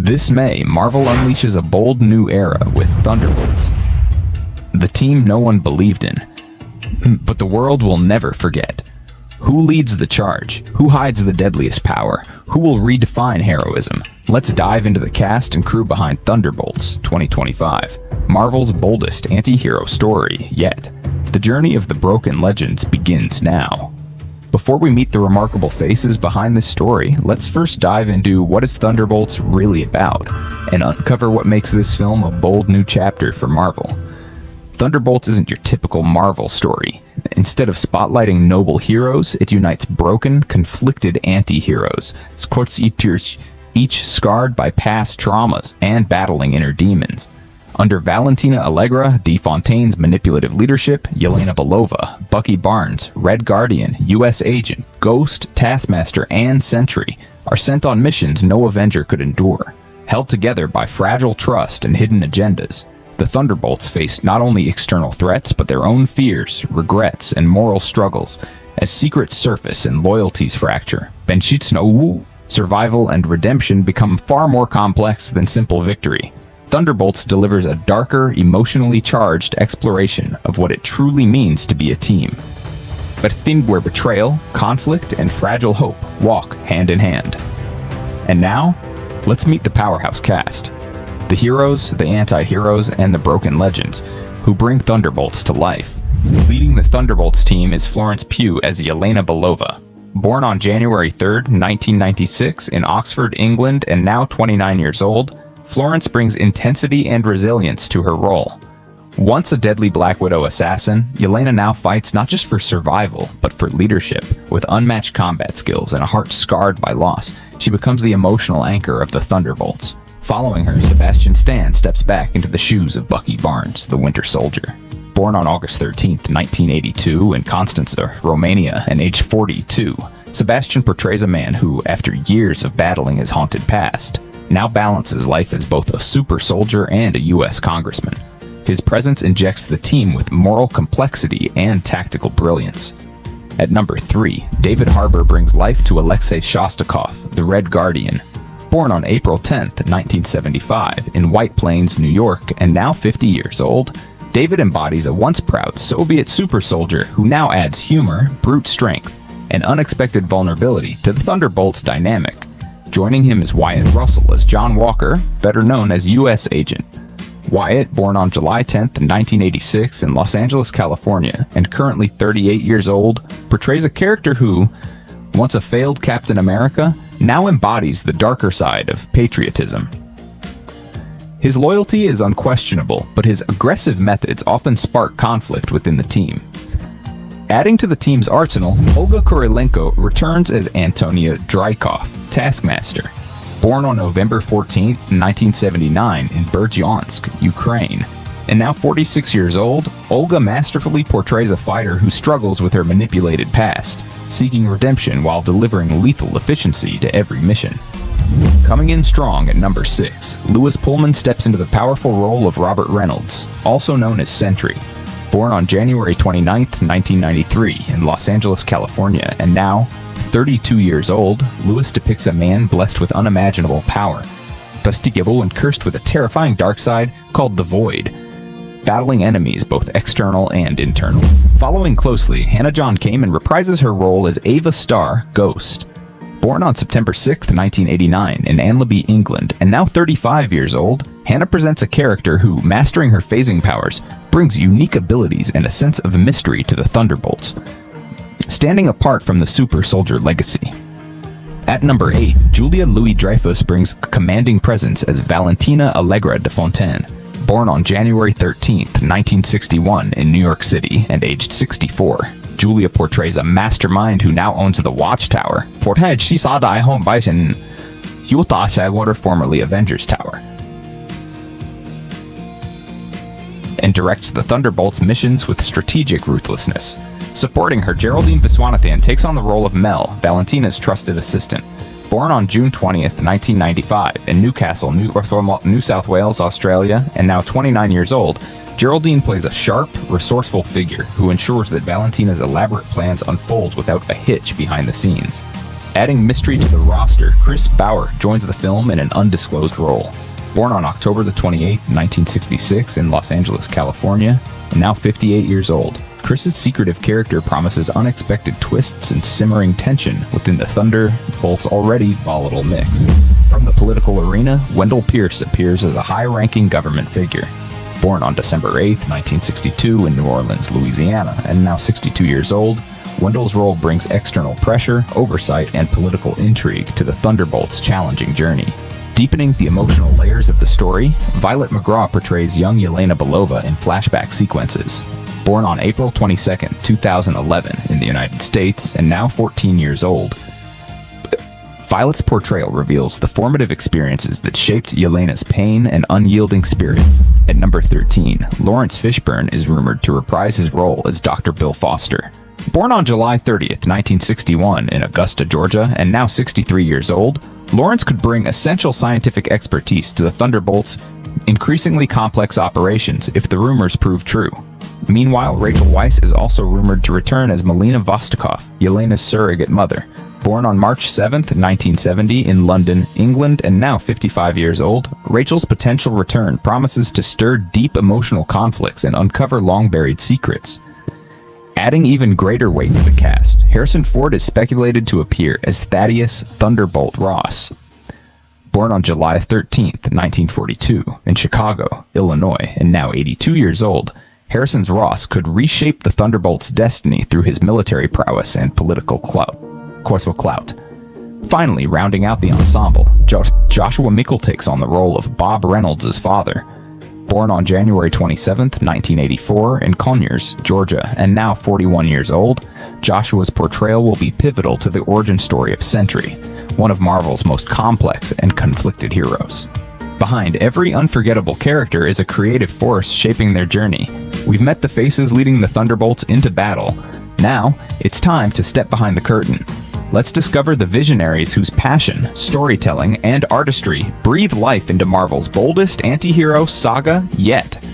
This May, Marvel unleashes a bold new era with Thunderbolts, the team no one believed in, but the world will never forget. Who leads the charge? Who hides the deadliest power? Who will redefine heroism? Let's dive into the cast and crew behind Thunderbolts 2025, Marvel's boldest anti-hero story yet. The journey of the broken legends begins now. Before we meet the remarkable faces behind this story, let's first dive into what is Thunderbolts really about, and uncover what makes this film a bold new chapter for Marvel. Thunderbolts isn't your typical Marvel story. Instead of spotlighting noble heroes, it unites broken, conflicted anti-heroes, each scarred by past traumas and battling inner demons. Under Valentina Allegra, De Fontaine's manipulative leadership, Yelena Belova, Bucky Barnes, Red Guardian, U.S. Agent, Ghost, Taskmaster, and Sentry are sent on missions no Avenger could endure. Held together by fragile trust and hidden agendas, the Thunderbolts face not only external threats but their own fears, regrets, and moral struggles as secrets surface and loyalties fracture. Survival and redemption become far more complex than simple victory. Thunderbolts delivers a darker, emotionally charged exploration of what it truly means to be a team. But themed where betrayal, conflict, and fragile hope walk hand in hand. And now, let's meet the powerhouse cast. The heroes, the anti-heroes, and the broken legends who bring Thunderbolts to life. Leading the Thunderbolts team is Florence Pugh as Yelena Belova. Born on January 3rd, 1996 in Oxford, England, and now 29 years old, Florence brings intensity and resilience to her role. Once a deadly Black Widow assassin, Yelena now fights not just for survival, but for leadership. With unmatched combat skills and a heart scarred by loss, she becomes the emotional anchor of the Thunderbolts. Following her, Sebastian Stan steps back into the shoes of Bucky Barnes, the Winter Soldier. Born on August 13, 1982 in Constanța, Romania, and age 42, Sebastian portrays a man who, after years of battling his haunted past, now balances life as both a super soldier and a U.S. congressman. His presence injects the team with moral complexity and tactical brilliance. At number 3, David Harbour brings life to Alexei Shostakov, the Red Guardian. Born on April 10, 1975, in White Plains, New York, and now 50 years old, David embodies a once proud Soviet super soldier who now adds humor, brute strength, and unexpected vulnerability to the Thunderbolts dynamic. Joining him is Wyatt Russell as John Walker, better known as U.S. Agent. Wyatt, born on July 10, 1986 in Los Angeles, California, and currently 38 years old, portrays a character who, once a failed Captain America, now embodies the darker side of patriotism. His loyalty is unquestionable, but his aggressive methods often spark conflict within the team. Adding to the team's arsenal, Olga Kurylenko returns as Antonia Dreykov, Taskmaster. Born on November 14, 1979 in Berdyansk, Ukraine, and now 46 years old, Olga masterfully portrays a fighter who struggles with her manipulated past, seeking redemption while delivering lethal efficiency to every mission. Coming in strong at number 6, Lewis Pullman steps into the powerful role of Robert Reynolds, also known as Sentry. Born on January 29, 1993 in Los Angeles, California, and now 32 years old, Lewis depicts a man blessed with unimaginable power, fastigiable and cursed with a terrifying dark side called the Void, battling enemies both external and internal. Following closely, Hannah John Kamen reprises her role as Ava Starr, Ghost. Born on September 6, 1989 in Anlaby, England, and now 35 years old, Hannah presents a character who, mastering her phasing powers, brings unique abilities and a sense of mystery to the Thunderbolts, standing apart from the super soldier legacy. At number 8, Julia Louis-Dreyfus brings a commanding presence as Valentina Allegra de Fontaine. Born on January 13, 1961 in New York City and aged 64, Julia portrays a mastermind who now owns the Watchtower, formerly Avengers Tower, and directs the Thunderbolts' missions with strategic ruthlessness. Supporting her, Geraldine Viswanathan takes on the role of Mel, Valentina's trusted assistant. Born on June 20th, 1995 in Newcastle, New South Wales, Australia, and now 29 years old, Geraldine plays a sharp, resourceful figure who ensures that Valentina's elaborate plans unfold without a hitch behind the scenes. Adding mystery to the roster, Chris Bauer joins the film in an undisclosed role. Born on October the 28th, 1966 in Los Angeles, California, and now 58 years old, Chris's secretive character promises unexpected twists and simmering tension within the Thunderbolts' already volatile mix. From the political arena, Wendell Pierce appears as a high-ranking government figure. Born on December 8, 1962 in New Orleans, Louisiana, and now 62 years old, Wendell's role brings external pressure, oversight, and political intrigue to the Thunderbolts' challenging journey. Deepening the emotional layers of the story, Violet McGraw portrays young Yelena Belova in flashback sequences. Born on April 22, 2011 in the United States, and now 14 years old, Violet's portrayal reveals the formative experiences that shaped Yelena's pain and unyielding spirit. At number 13, Lawrence Fishburne is rumored to reprise his role as Dr. Bill Foster. Born on July 30th, 1961 in Augusta, Georgia, and now 63 years old, Lawrence could bring essential scientific expertise to the Thunderbolts' increasingly complex operations if the rumors prove true. Meanwhile, Rachel Weisz is also rumored to return as Melina Vostokov, Yelena's surrogate mother. Born on March 7, 1970 in London, England, and now 55 years old, Rachel's potential return promises to stir deep emotional conflicts and uncover long-buried secrets. Adding even greater weight to the cast, Harrison Ford is speculated to appear as Thaddeus Thunderbolt Ross. Born on July 13, 1942 in Chicago, Illinois, and now 82 years old, Harrison's Ross could reshape the Thunderbolts' destiny through his military prowess and political clout. Finally, rounding out the ensemble, Joshua Mickle takes on the role of Bob Reynolds' father. Born on January 27, 1984 in Conyers, Georgia, and now 41 years old, Joshua's portrayal will be pivotal to the origin story of Sentry, one of Marvel's most complex and conflicted heroes. Behind every unforgettable character is a creative force shaping their journey. We've met the faces leading the Thunderbolts into battle. Now, it's time to step behind the curtain. Let's discover the visionaries whose passion, storytelling, and artistry breathe life into Marvel's boldest anti-hero saga yet.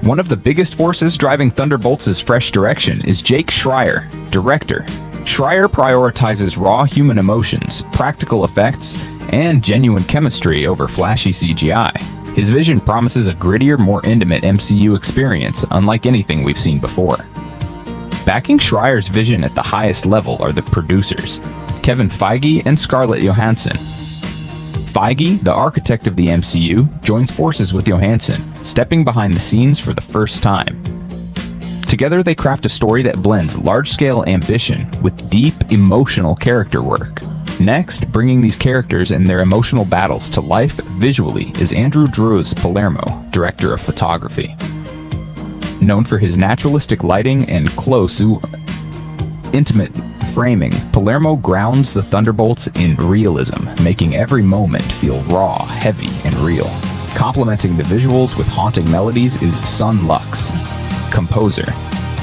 One of the biggest forces driving Thunderbolts' fresh direction is Jake Schreier, director. Schreier prioritizes raw human emotions, practical effects, and genuine chemistry over flashy CGI. His vision promises a grittier, more intimate MCU experience unlike anything we've seen before. Backing Schreier's vision at the highest level are the producers, Kevin Feige and Scarlett Johansson. Feige, the architect of the MCU, joins forces with Johansson, stepping behind the scenes for the first time. Together they craft a story that blends large-scale ambition with deep, emotional character work. Next, bringing these characters and their emotional battles to life visually is Andrew Drew's Palermo, director of photography. Known for his naturalistic lighting and close, intimate framing, Palermo grounds the Thunderbolts in realism, making every moment feel raw, heavy, and real. Complementing the visuals with haunting melodies is Sun Lux, composer.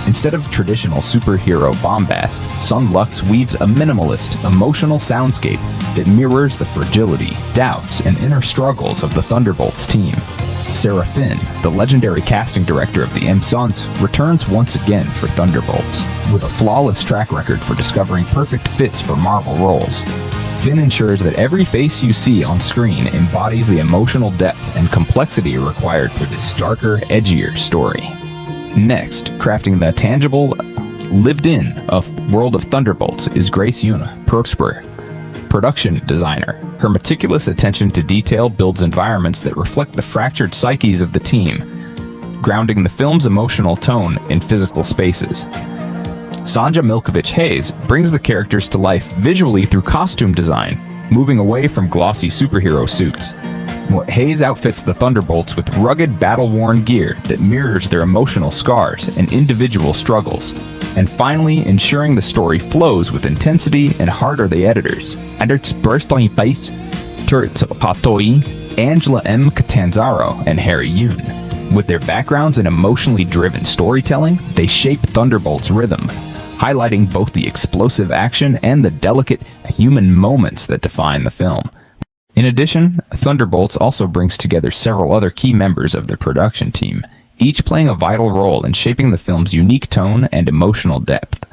Instead of traditional superhero bombast, Sun Lux weaves a minimalist, emotional soundscape that mirrors the fragility, doubts, and inner struggles of the Thunderbolts team. Sarah Finn, the legendary casting director of the MCU, returns once again for Thunderbolts. With a flawless track record for discovering perfect fits for Marvel roles, Finn ensures that every face you see on screen embodies the emotional depth and complexity required for this darker, edgier story. Next, crafting the tangible, lived-in world of Thunderbolts is Grace Yuna Prosper, production designer. Her meticulous attention to detail builds environments that reflect the fractured psyches of the team, grounding the film's emotional tone in physical spaces. Sanja Milkovich-Hayes brings the characters to life visually through costume design, moving away from glossy superhero suits. Hayes outfits the Thunderbolts with rugged, battle-worn gear that mirrors their emotional scars and individual struggles. And finally, ensuring the story flows with intensity and heart are the editors. Editors Angela M. Catanzaro and Harry Yoon. With their backgrounds in emotionally driven storytelling, they shape Thunderbolt's rhythm, highlighting both the explosive action and the delicate human moments that define the film. In addition, Thunderbolts also brings together several other key members of the production team, each playing a vital role in shaping the film's unique tone and emotional depth.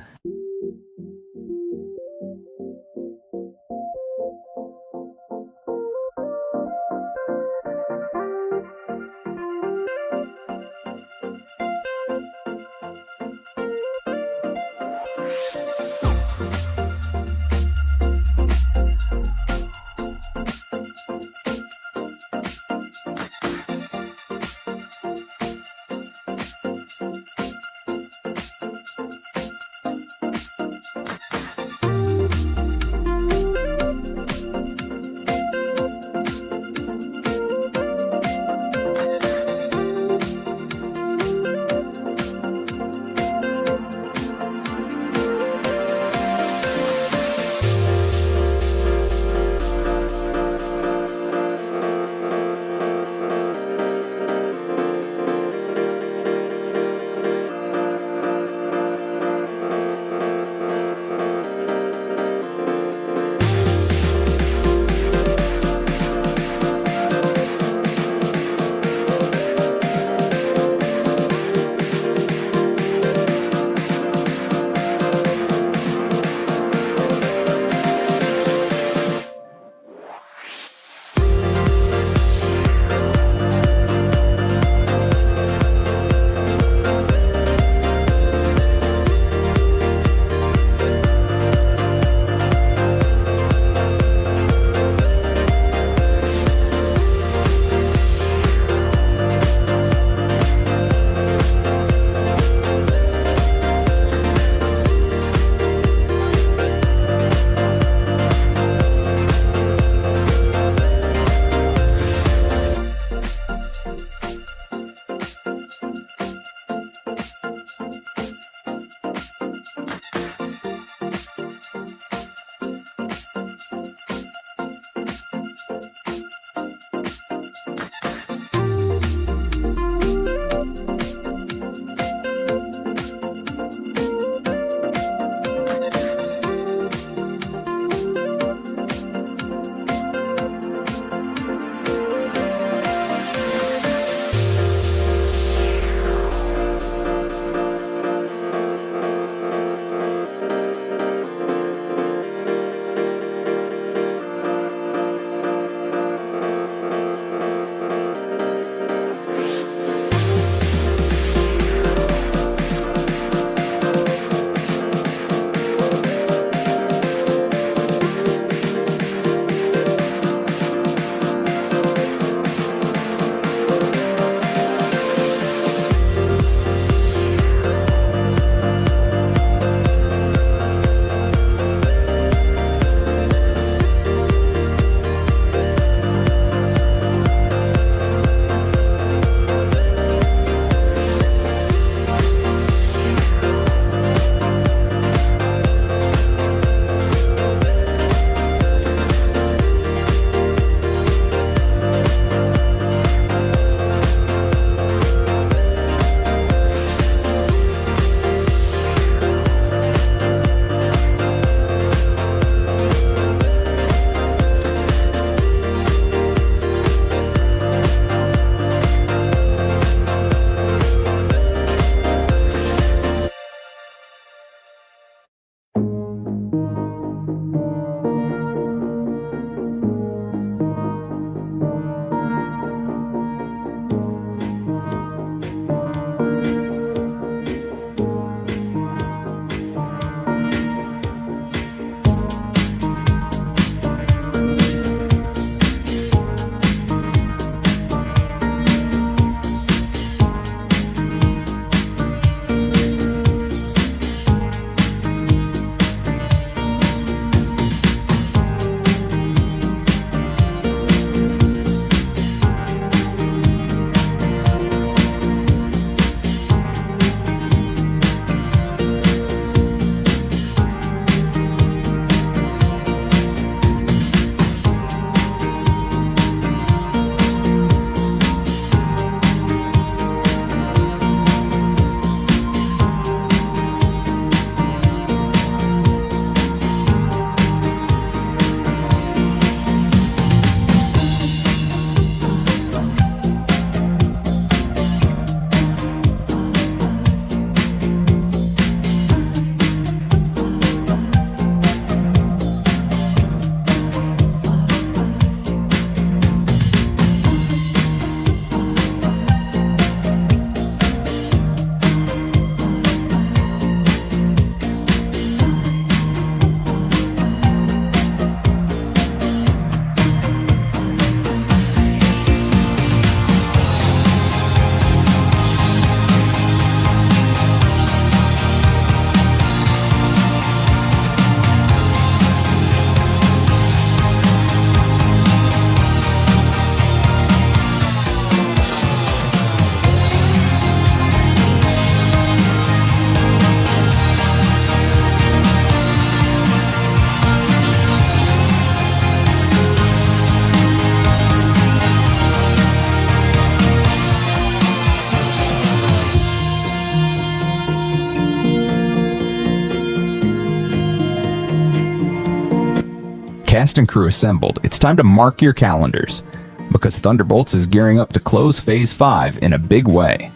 cast and crew assembled, it's time to mark your calendars, because Thunderbolts is gearing up to close Phase 5 in a big way.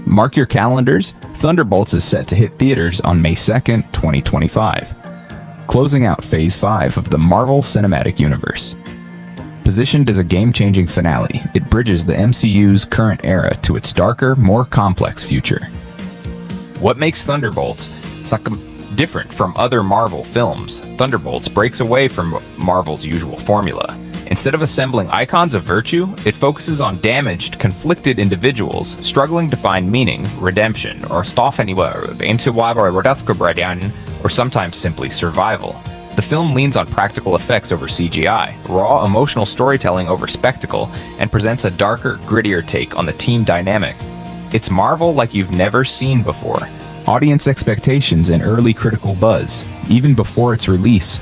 Mark your calendars, Thunderbolts is set to hit theaters on May 2nd, 2025, closing out Phase 5 of the Marvel Cinematic Universe. Positioned as a game-changing finale, it bridges the MCU's current era to its darker, more complex future. What makes Thunderbolts different from other Marvel films? Thunderbolts breaks away from Marvel's usual formula. Instead of assembling icons of virtue, it focuses on damaged, conflicted individuals struggling to find meaning, redemption, or sometimes simply survival. The film leans on practical effects over CGI, raw emotional storytelling over spectacle, and presents a darker, grittier take on the team dynamic. It's Marvel like you've never seen before. Audience expectations and early critical buzz. Even before its release,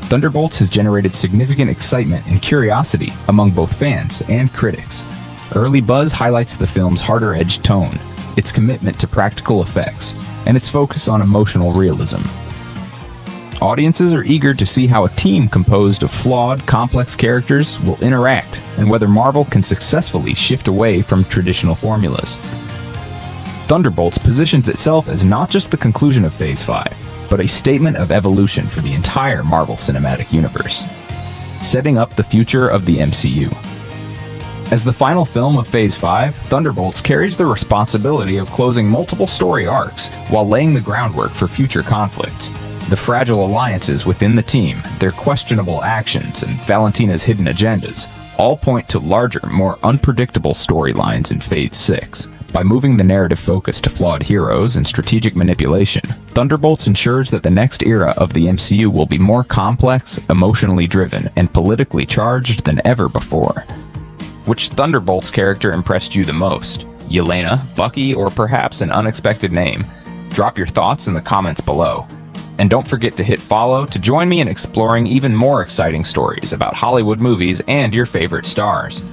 Thunderbolts has generated significant excitement and curiosity among both fans and critics. Early buzz highlights the film's harder-edged tone, its commitment to practical effects, and its focus on emotional realism. Audiences are eager to see how a team composed of flawed, complex characters will interact, and whether Marvel can successfully shift away from traditional formulas. Thunderbolts positions itself as not just the conclusion of Phase 5, but a statement of evolution for the entire Marvel Cinematic Universe, setting up the future of the MCU. As the final film of Phase 5, Thunderbolts carries the responsibility of closing multiple story arcs while laying the groundwork for future conflicts. The fragile alliances within the team, their questionable actions, and Valentina's hidden agendas all point to larger, more unpredictable storylines in Phase 6. By moving the narrative focus to flawed heroes and strategic manipulation, Thunderbolts ensures that the next era of the MCU will be more complex, emotionally driven, and politically charged than ever before. Which Thunderbolts character impressed you the most? Yelena, Bucky, or perhaps an unexpected name? Drop your thoughts in the comments below. And don't forget to hit follow to join me in exploring even more exciting stories about Hollywood movies and your favorite stars.